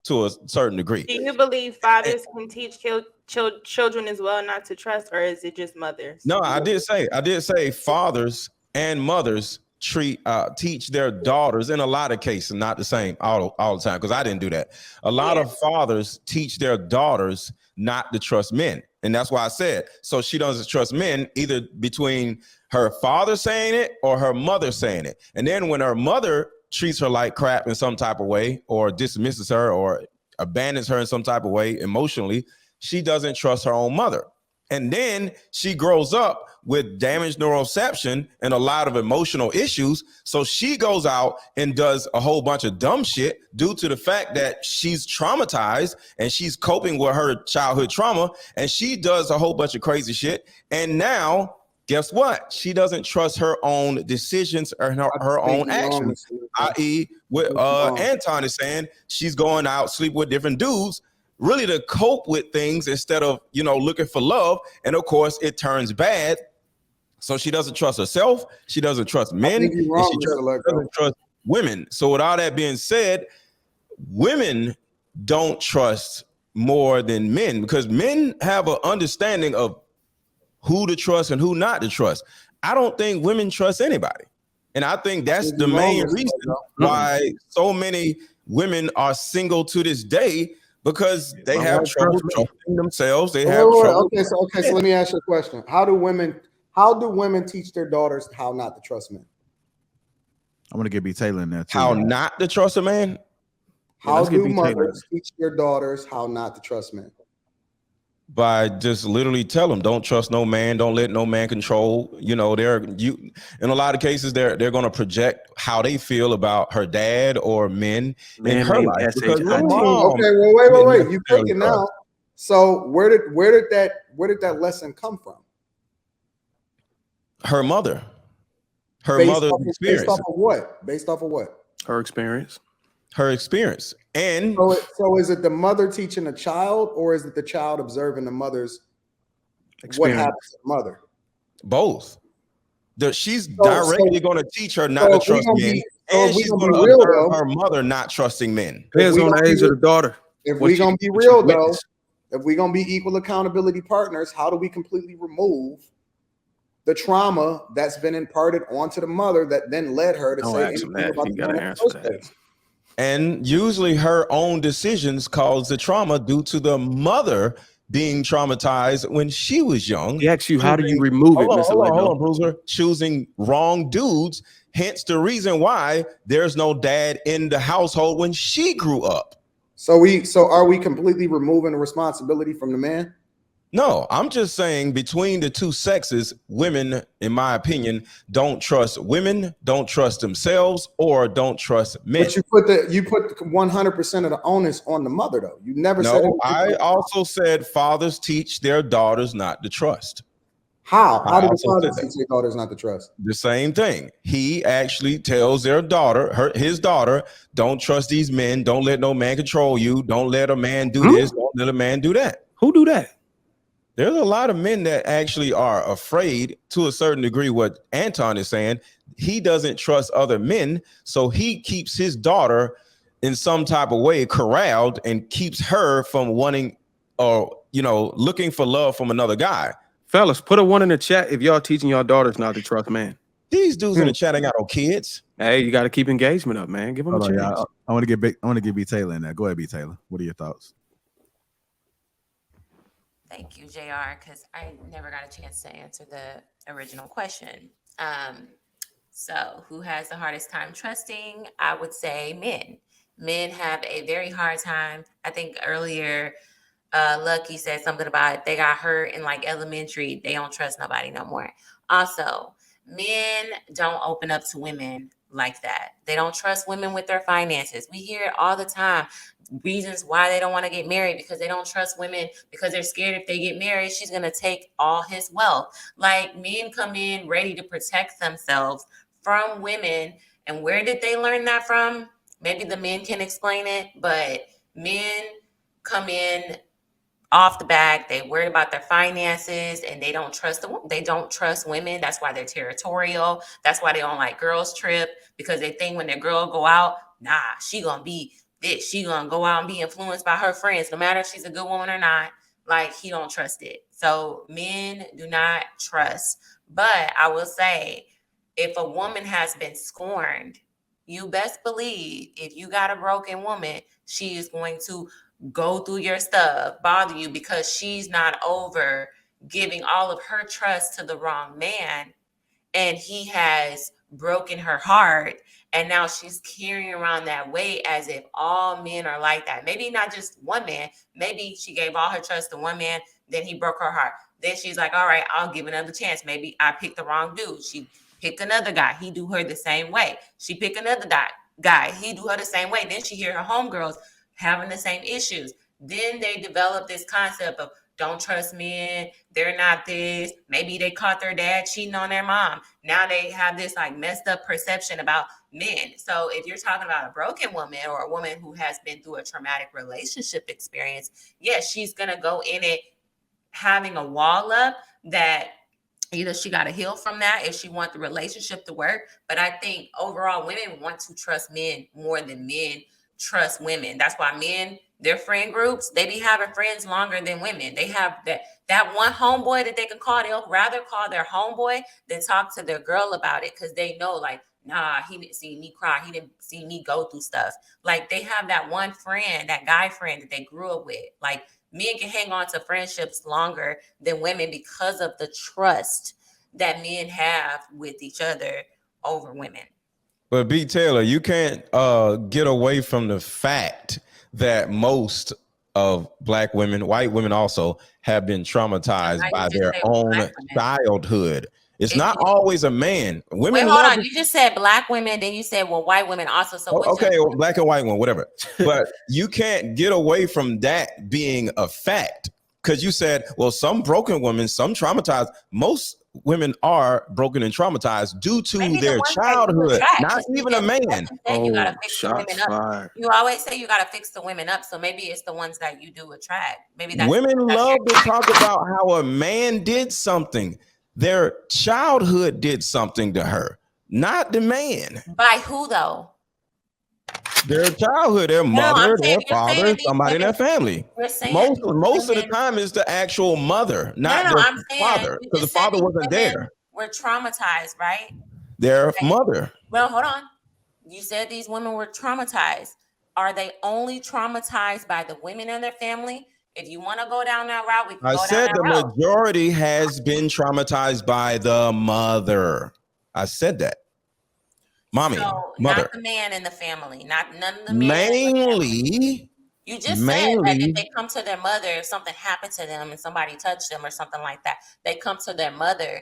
to a certain degree. Do you believe fathers can teach children as well not to trust, or is it just mothers? No, I did say fathers and mothers teach their daughters in a lot of cases, not the same all the time, because I didn't do that. A lot Yeah. of fathers teach their daughters not to trust men. And that's why I said, so she doesn't trust men either between her father saying it or her mother saying it. And then when her mother treats her like crap in some type of way or dismisses her or abandons her in some type of way emotionally, she doesn't trust her own mother. And then she grows up with damaged neuroception and a lot of emotional issues. So she goes out and does a whole bunch of dumb shit due to the fact that she's traumatized and she's coping with her childhood trauma. And she does a whole bunch of crazy shit. And now, guess what? She doesn't trust her own decisions or her own actions, i.e., what Anton is saying, she's going out, sleep with different dudes, really to cope with things instead of, looking for love. And of course, it turns bad. So she doesn't trust herself. She doesn't trust men. And she doesn't trust women. So with all that being said, women don't trust more than men because men have an understanding of who to trust and who not to trust. I don't think women trust anybody. And I think that's the main reason why so many women are single to this day, because they have trouble trusting themselves. They have trouble. Okay, so let me ask you a question. How do women teach their daughters how not to trust men? I want to get B. Taylor in there too. How not to trust a man? How do mothers teach their daughters how not to trust men? By just literally tell them, don't trust no man, don't let no man control. In a lot of cases, they're going to project how they feel about her dad or men in her life. Because her mom, okay, well, wait. You take it now. So where did that lesson come from? Her mother. Her mother's experience. Based off of what? Her experience. Her experience. And so is it the mother teaching the child, or is it the child observing the mother's experience? What happens to the mother? Both. She's directly going to teach her not to trust men, and she's going to observe her mother not trusting men. Depends on the age of the daughter. If we're going to be real, though, if we're going to be equal accountability partners, how do we completely remove the trauma that's been imparted onto the mother that then led her to say anything about the And usually her own decisions cause the trauma due to the mother being traumatized when she was young. He asks you, how do you remove it, Mr. Hold on, Bruiser. Choosing wrong dudes, hence the reason why there's no dad in the household when she grew up. So are we completely removing the responsibility from the man? No, I'm just saying between the two sexes, women, in my opinion, don't trust women, don't trust themselves, or don't trust men. But you put 100% of the onus on the mother, though. You never said. No, I also said fathers teach their daughters not to trust. How do the fathers teach their daughters not to trust? The same thing. He actually tells his daughter, don't trust these men. Don't let no man control you. Don't let a man do this. Don't let a man do that. Who do that? There's a lot of men that actually are afraid to a certain degree. What Anton is saying, he doesn't trust other men, so he keeps his daughter in some type of way corralled and keeps her from wanting or looking for love from another guy. Fellas, put a 1 in the chat if y'all teaching y'all daughters not to trust men. These dudes in the chat ain't got no kids. Hey, you got to keep engagement up, man. Give them a chance. I want to get B. Taylor in there. Go ahead, B. Taylor. What are your thoughts? Thank you, JR, because I never got a chance to answer the original question. So who has the hardest time trusting? I would say men. Men have a very hard time. I think earlier, Lucky said something about they got hurt in like elementary. They don't trust nobody no more. Also, men don't open up to women like that. They don't trust women with their finances. We hear it all the time. Reasons why they don't want to get married, because they don't trust women, because they're scared if they get married, she's going to take all his wealth. Like, men come in ready to protect themselves from women. And where did they learn that from? Maybe the men can explain it, but men come in off the back. They worry about their finances and they don't trust they don't trust women. That's why they're territorial. That's why they don't like girls trip, because they think when their girl go out, nah, she gonna be that she gonna go out and be influenced by her friends, no matter if she's a good woman or not. Like, he don't trust it. So men do not trust. But I will say, if a woman has been scorned, you best believe if you got a broken woman, she is going to go through your stuff, bother you, because she's not over giving all of her trust to the wrong man, and he has broken her heart, and now she's carrying around that weight as if all men are like that. Maybe not just one man. Maybe she gave all her trust to one man, then he broke her heart. Then she's like, all right, I'll give another chance. Maybe I picked the wrong dude. She picked another guy. He do her the same way. She picked another guy. He do her the same way. Then she hear her homegirls having the same issues. Then they develop this concept of don't trust men. They're not this. Maybe they caught their dad cheating on their mom. Now they have this like messed up perception about men. So if you're talking about a broken woman or a woman who has been through a traumatic relationship experience, yes, she's going to go in it having a wall up that either she got to heal from that if she wants the relationship to work. But I think overall women want to trust men more than men trust women. That's why men, their friend groups, they be having friends longer than women. They have that one homeboy that they can call. They'll rather call their homeboy than talk to their girl about it, because they know, like, nah, he didn't see me cry. He didn't see me go through stuff. Like, they have that one friend, that guy friend that they grew up with. Like, men can hang on to friendships longer than women because of the trust that men have with each other over women. But B. Taylor, you can't get away from the fact that most of black women, white women also, have been traumatized by their own childhood. It's not always a man. Women. Wait, hold on. You just said black women, then you said, well, white women also. So okay, well, black and white women, whatever. But you can't get away from that being a fact, because you said, well, some broken women, some traumatized. Most women are broken and traumatized due to their childhood, not even a man. You gotta fix the women up. You always say you gotta fix the women up, so maybe it's the ones that you do attract. Maybe that's women love to talk about how a man did something. Their childhood did something to her, not the man. By who though? Their childhood, their mother, their father, somebody in their family. Most of the time is the actual mother, not the father, because the father wasn't there. We're traumatized, right? Their mother. Well, hold on. You said these women were traumatized. Are they only traumatized by the women in their family? If you want to go down that route, we can go down that route. I said the majority has been traumatized by the mother. I said that. Mommy, so mother. Not the man in the family, none of the men. Mainly. You just said that if they come to their mother, if something happened to them and somebody touched them or something like that, they come to their mother